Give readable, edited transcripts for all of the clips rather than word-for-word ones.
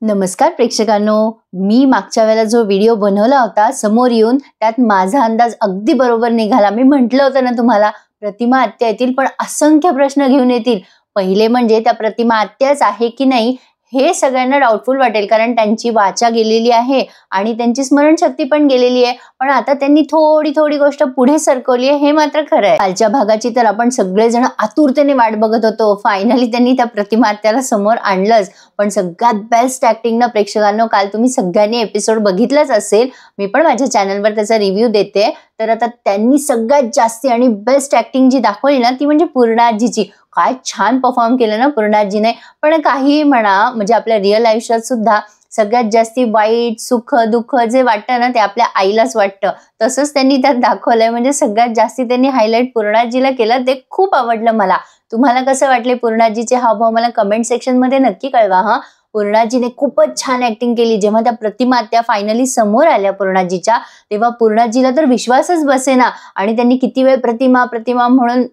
नमस्कार प्रेक्षकांनो, मी मागच्या वेळेला जो व्हिडिओ बनवला होता समोर येऊन त्यात माझा अंदाज अगदी बरोबर निघाला। मी म्हटलं होतं ना तुम्हाला, प्रतिमा आत्या येतील पण असंख्य प्रश्न घेऊन येतील। पहिले म्हणजे त्या प्रतिमा आत्याच आहे की नाही हे सगळ्यांना डाऊटफुल वाटेल, कारण त्यांची वाचा गेलेली आहे आणि त्यांची स्मरणशक्ती पण गेलेली आहे। पण आता त्यांनी थोडी थोडी गोष्ट पुढे सरकवली आहे, हे मात्र खरं आहे। कालच्या भागाची तर आपण सगळेजण आतुरतेने वाट बघत होतो। फायनली त्यांनी त्या प्रतिमा आत्याला समोर आणलंच। पण सगळ्यात बेस्ट ऍक्टिंग ना प्रेक्षकांनो, काल तुम्ही सगळ्यांनी एपिसोड बघितलाच असेल, मी पण माझ्या चॅनलवर त्याचा रिव्ह्यू देते। तर आता त्यांनी सगळ्यात जास्ती आणि बेस्ट ऍक्टिंग जी दाखवली ना ती म्हणजे पूर्णाजीची। काय छान परफॉर्म केलं ना पूर्णाजीने। पण काही म्हणा, म्हणजे आपल्या रिअल आयुष्यात सुद्धा सगळ्यात जास्ती वाईट सुख दुःख जे वाटतं ना ते आपल्या आईलाच वाटतं, तसंच त्यांनी त्यात दाखवलंय। म्हणजे सगळ्यात जास्ती त्यांनी हायलाइट पूर्णाजीला केलं, ते खूप आवडलं मला। तुम्हाला कसं वाटले पूर्णाजीचे हावभाव मला कमेंट सेक्शन मध्ये नक्की कळवा हा। पूर्णाजीने खूपच छान ऍक्टिंग केली। जेव्हा त्या प्रतिमा आत्या फायनली समोर आल्या पूर्णाजीच्या, तेव्हा पूर्णाजीला तर विश्वासच बसेना आणि त्यांनी किती वेळ प्रतिमा प्रतिमा म्हणून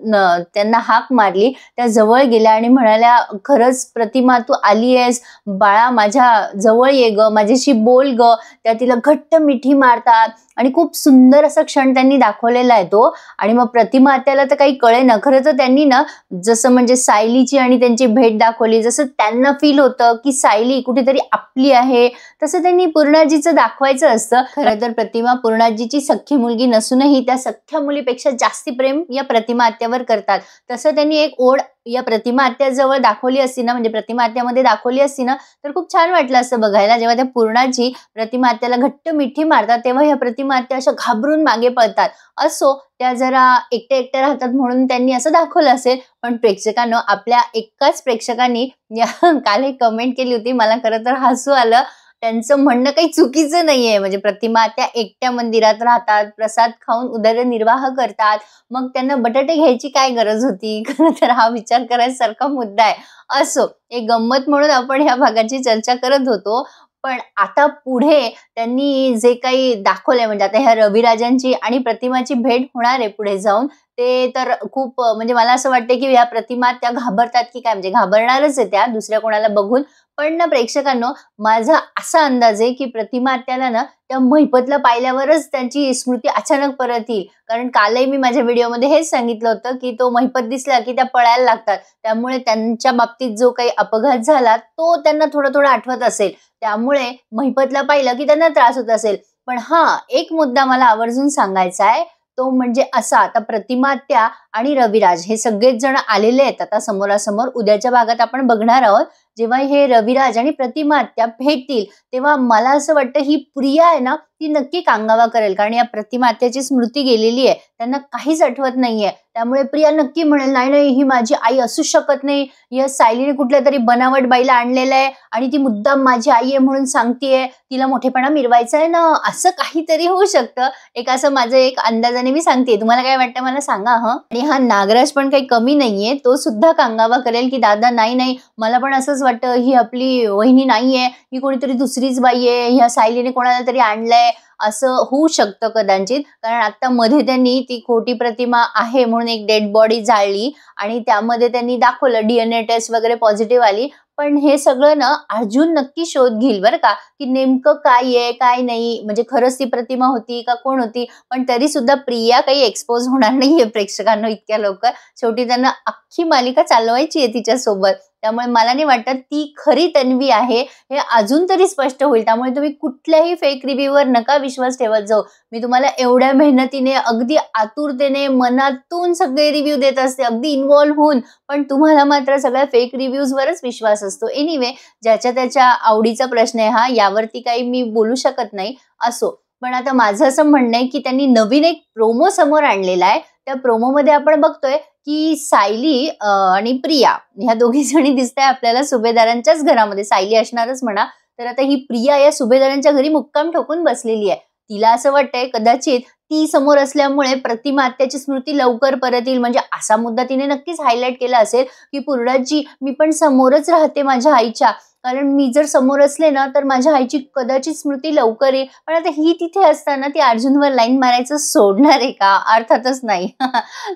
त्यांना हाक मारली। त्या जवळ गेल्या आणि म्हणाल्या, खरंच प्रतिमा तू आली आहेस, बाळा माझ्या जवळ ये ग, माझ्याशी बोल ग। त्या तिला घट्ट मिठी मारतात आणि खूप सुंदर असा क्षण त्यांनी दाखवलेला आहे तो। आणि मग प्रतिमा आत्याला तर काही कळेना। खरं तर त्यांनी ना जसं म्हणजे सायलीची आणि त्यांची भेट दाखवली, जसं त्यांना फील होतं की सायली कुठेतरी आपली आहे, तसं त्यांनी पूर्णाजीचं दाखवायचं असतं। खरं तर प्रतिमा पूर्णाजीची सख्खी मुलगी नसूनही त्या सख्ख्या मुलीपेक्षा जास्ती प्रेम या प्रतिमा आत्यावर करतात। तसं त्यांनी एक ओढ या प्रतिमा आत्याजवळ दाखवली असती ना, म्हणजे प्रतिमा आत्यामध्ये दाखवली असती ना, तर खूप छान वाटलं असतं बघायला। जेव्हा त्या पूर्णाजी प्रतिमा आत्याला घट्ट मिठी मारतात तेव्हा या प्रतिमा आत्या अशा घाबरून मागे पळतात। असो, त्या जरा एकट्या एकट्या राहतात म्हणून त्यांनी असं दाखवलं असेल। पण प्रेक्षकांनो, आपल्या एकाच प्रेक्षकांनी काल एक कमेंट केली होती, मला खरं तर हसू आलं। त्यांचं म्हणणं काही चुकीचं नाहीये, म्हणजे प्रतिमा आत्या एकट्या मंदिरात राहतात, प्रसाद खाऊन उदरनिर्वाह करतात, मग त्यांना बटाटे घ्यायची काय गरज होती? खरं तर हा विचार करायसारखा मुद्दा आहे। असो, एक गंमत म्हणून आपण ह्या भागाची चर्चा करत होतो। पण आता पुढे त्यांनी जे काही दाखवलंय, म्हणजे आता ह्या रविराजांची आणि प्रतिमाची भेट होणार आहे पुढे जाऊन, ते तर खूप म्हणजे मला असं वाटतं की ह्या प्रतिमा त्या घाबरतात की काय, म्हणजे घाबरणारच आहे त्या दुसऱ्या कोणाला बघून। पण ना प्रेक्षकांनो, माझा असा अंदाज आहे की प्रतिमा आत्याला ना त्या महिपतला पाहिल्यावरच त्यांची स्मृती अचानक परत येईल। कारण कालही मी माझ्या व्हिडिओमध्ये हेच सांगितलं होतं की तो महिपत दिसला की त्या पळायला लागतात। त्यामुळे त्यांच्या बाबतीत जो काही अपघात झाला तो त्यांना थोडं थोडं आठवत असेल, त्यामुळे महिपतला पाहिलं की त्यांना त्रास होत असेल। पण हा एक मुद्दा मला आवर्जून सांगायचा आहे, तो म्हणजे असा, आता प्रतिमा आत्या आणि रविराज हे सगळेच जण आलेले आहेत आता समोरासमोर। उद्याच्या भागात आपण बघणार आहोत, जेव्हा हे रविराज आणि प्रतिमा आत्या भेटतील तेव्हा मला असं वाटतं ही प्रिया आहे ना ती नक्की कांगावा करेल, कारण या प्रतिमा आत्याची स्मृती गेलेली आहे, त्यांना काहीच आठवत नाहीये। त्यामुळे प्रिया नक्की म्हणेल, नाही नाही ही माझी आई असू शकत नाही, या सायलीने कुठल्या तरी बनावट बाईला आणलेलं आहे आणि ती मुद्दाम माझी आई आहे म्हणून सांगतेय, तिला मोठेपणा मिरवायचा आहे ना, असं काहीतरी होऊ शकतं। एक असं माझं एक अंदाजाने मी सांगते, तुम्हाला काय वाटतं मला सांगा हं। आणि हा नागराज पण काही कमी नाहीये, तो सुद्धा कांगावा करेल की दादा नाही नाही, मला पण असंच वाटतं, ही आपली वहिनी नाहीये, ही कोणीतरी दुसरीच बाई आहे, ह्या सायलीने कोणाला तरी आणलंय, असं होऊ शकतं कदाचित। कारण आता मध्ये त्यांनी ती खोटी प्रतिमा आहे म्हणून एक डेड बॉडी जाळली आणि त्यामध्ये त्यांनी दाखवलं DNA टेस्ट वगैरे पॉझिटिव्ह आली। पण हे सगळं ना अर्जुन नक्की शोध घेईल बरं का, की नेमकं काय आहे काय नाही, म्हणजे खरंच ती प्रतिमा होती का कोण होती। पण तरी सुद्धा प्रिया काही एक्सपोज होणार नाहीये प्रेक्षकांना इतक्या लवकर, शेवटी त्यांना अख्खी मालिका चालवायची आहे तिच्यासोबत। त्यामुळे मला नाही वाटत ती खरी तन्वी आहे हे अजून तरी स्पष्ट होईल। त्यामुळे तुम्ही कुठल्याही फेक रिव्ह्यूवर नका विश्वास ठेवत जाऊ। मी तुम्हाला एवढ्या मेहनतीने अगदी आतुरतेने मनातून सगळे रिव्ह्यू देत असते, अगदी इन्व्हॉल्व होऊन, पण तुम्हाला मात्र सगळ्या फेक रिव्ह्यूजवरच विश्वास असतो। एनिवे, ज्याच्या त्याच्या आवडीचा प्रश्न आहे हा, यावरती काही मी बोलू शकत नाही। असो, पण आता माझं असं म्हणणं आहे की त्यांनी नवीन एक प्रोमो समोर आणलेला आहे। त्या प्रोमो मध्ये आपण बघतोय की सायली आणि प्रिया ह्या दोघी जणी दिसताय आपल्याला सुभेदारांच्याच घरामध्ये, सायली असणारच म्हणा। तर आता ही प्रिया या सुभेदारांच्या घरी मुक्काम ठोकून बसलेली आहे। तिला असं वाटतंय कदाचित ती समोर असल्यामुळे प्रतिमा आत्याची स्मृती लवकर परत येईल, म्हणजे असा मुद्दा तिने नक्कीच हायलाइट केला असेल की पूर्णाजी मी पण समोरच राहते माझ्या आईच्या, कारण मी जर समोर असले ना तर माझ्या आईची कदाचित स्मृती लवकर येईल. पण आता ही तिथे असताना ती अर्जुनवर लाईन मारायचं सोडणार आहे का? अर्थातच नाही.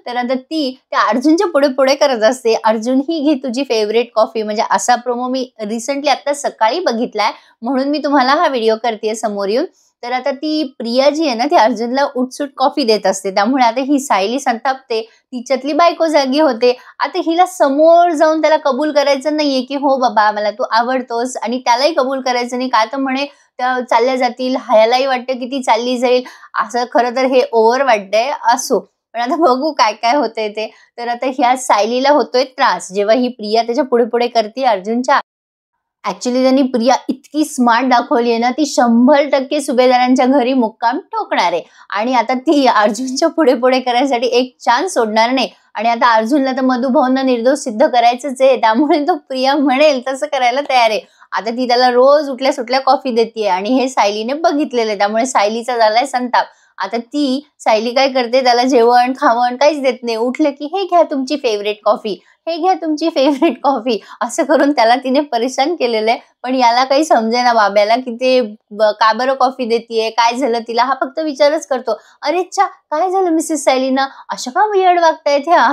तर आता ती त्या अर्जुनच्या पुढे पुढे करत असते, अर्जुन ही घे तुझी फेवरेट कॉफी. म्हणजे असा प्रोमो मी रिसेंटली आता सकाळी बघितलाय, म्हणून मी तुम्हाला हा व्हिडिओ करतेय समोर येऊन. तर आता ती प्रिया जी आहे ना ती अर्जुनला उठसूट कॉफी देत असते, त्यामुळे आता ही सायली संतापते, तिच्यातली बायको जागी होते. आता हिला समोर जाऊन त्याला कबूल करायचं नाहीये की हो बाबा मला तू आवडतोस, आणि त्यालाही कबूल करायचं नाही का तर म्हणे त्या चालल्या जातील, ह्यालाही वाटतं की ती चालली जाईल. असं खरं तर हे ओव्हर वाटतंय, असो पण आता बघू काय काय होतंय ते. तर आता ह्या सायलीला होतोय त्रास जेव्हा ही प्रिया त्याच्या पुढे पुढे करते अर्जुनच्या. ऍक्च्युली त्यांनी प्रिया इतकी स्मार्ट दाखवली आहे ना, ती 100% सुभेदारांच्या घरी मुक्काम ठोकणार आहे, आणि आता ती अर्जुनच्या पुढे पुढे करायसाठी एक चान्स सोडणार नाही. आणि आता अर्जुनला तर मधुभाऊंना निर्दोष सिद्ध करायचंच आहे, त्यामुळे तो प्रिया म्हणेल तसं करायला तयार आहे. आता ती त्याला रोज उठल्या सुटल्या कॉफी देते, आणि हे सायलीने बघितलेलं आहे, त्यामुळे सायलीचा झालाय संताप. आता ती सायली काय करते, त्याला जेवण खावण काहीच देत नाही. उठलं की हे घ्या तुमची फेवरेट कॉफी, हे घ्या तुमची फेवरेट कॉफी, असं करून त्याला तिने परेशान केलेलं आहे. पण याला काही समजेना बाब्याला की ते का बरं कॉफी देतीये, काय झालं तिला. हा फक्त विचारच करतो, अरे च्छा काय झालं मिसेस सायलीना, अशा का वियर्ड वागतायत ह्या.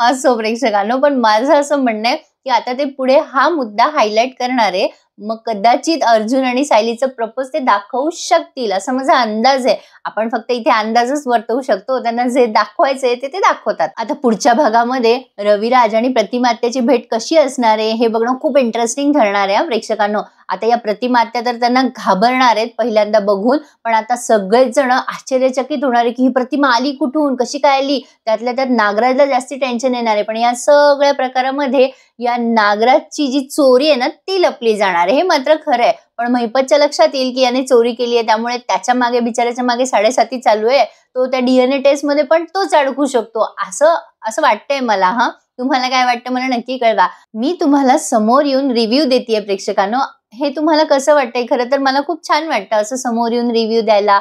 असो प्रेक्षकांनो, पण माझं असं म्हणणं आहे की आता ते पुढे हा मुद्दा हायलाइट करणार आहे, मग कदाचित अर्जुन आणि सायलीचं प्रपोज ते दाखवू शकतील असं माझा अंदाज आहे. आपण फक्त इथे अंदाजच वर्तवू शकतो, त्यांना जे दाखवायचंय ते दाखवतात. आता पुढच्या भागामध्ये रविराज आणि प्रतिमा आत्याची भेट कशी असणार आहे हे बघणं खूप इंटरेस्टिंग ठरणार आहे प्रेक्षकांनो. आता या प्रतिमा आत्या तर त्यांना घाबरणार आहेत पहिल्यांदा बघून, पण आता सगळेच जण आश्चर्यचकित होणार आहे की ही प्रतिमा आली कुठून, कशी काय आली. त्यातल्या त्यात नागराजला जास्ती टेन्शन येणार आहे, पण या सगळ्या प्रकारामध्ये या नागराजची जी चोरी आहे ना ती लपली जाणार आहे, हे मात्र खरं आहे. पण महिपतच्या लक्षात येईल की याने चोरी केली आहे, त्यामुळे त्याच्या मागे बिचाऱ्याच्या मागे 7.5 चालू आहे. तो त्या DNA टेस्ट मध्ये पण तोच अडकू शकतो, असं असं वाटतंय मला. हा तुम्हाला काय वाटतं मला नक्की कळवा. मी तुम्हाला समोर येऊन रिव्ह्यू देतेय प्रेक्षकांनो, हे तुम्हाला कसं वाटतंय. खरं तर मला खूप छान वाटतं असं समोर येऊन रिव्ह्यू द्यायला,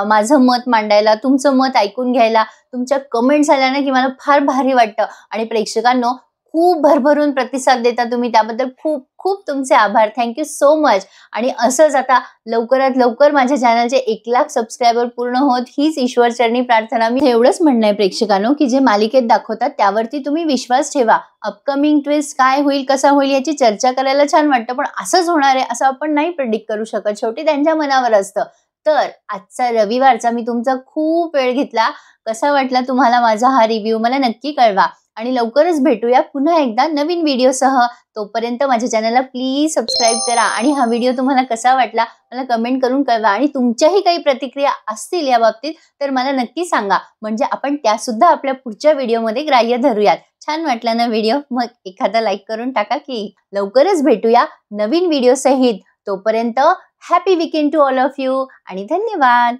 माझं मत मांडायला, तुमचं मत ऐकून घ्यायला. तुमच्या कमेंट्स आल्या ना की मला फार भारी वाटतं, आणि प्रेक्षकांनो खूप भरभरून प्रतिसाद देता तुम्ही, त्याबद्दल खूप खूप तुमचे आभार. Thank you so much. आणि असंच आता लवकरात लवकर माझ्या चॅनलचे 1 लाख सबस्क्रायबर पूर्ण होत हीच ईश्वरचरणी प्रार्थना. मी एवढंच म्हणणं आहे प्रेक्षकांनो की जे मालिकेत दाखवतात त्यावरती तुम्ही विश्वास ठेवा. अपकमिंग ट्विस्ट काय होईल कसा होईल याची चर्चा करायला छान वाटतं, पण असंच होणार आहे असं आपण नाही प्रेडिक्ट करू शकत, शेवटी त्यांच्या मनावर असतं. तर आजचा रविवारचा मी तुमचा खूप वेळ घेतला, कसा वाटला तुम्हाला माझा हा रिव्ह्यू मला नक्की कळवा. आणि लवकरच भेटूया पुन्हा एकदा नवीन व्हिडिओसह. तोपर्यंत माझ्या चॅनलला प्लीज सबस्क्राईब करा, आणि हा व्हिडिओ तुम्हाला कसा वाटला मला कमेंट करून कळवा. आणि तुमच्याही काही प्रतिक्रिया असतील या बाबतीत तर मला नक्की सांगा, म्हणजे आपण त्यासुद्धा आपल्या पुढच्या व्हिडिओमध्ये ग्राह्य धरूयात. छान वाटला ना व्हिडिओ, मग एखादा लाईक करून टाका की. लवकरच भेटूया नवीन व्हिडिओ सहित. तोपर्यंत happy weekend to all of you, आणि धन्यवाद.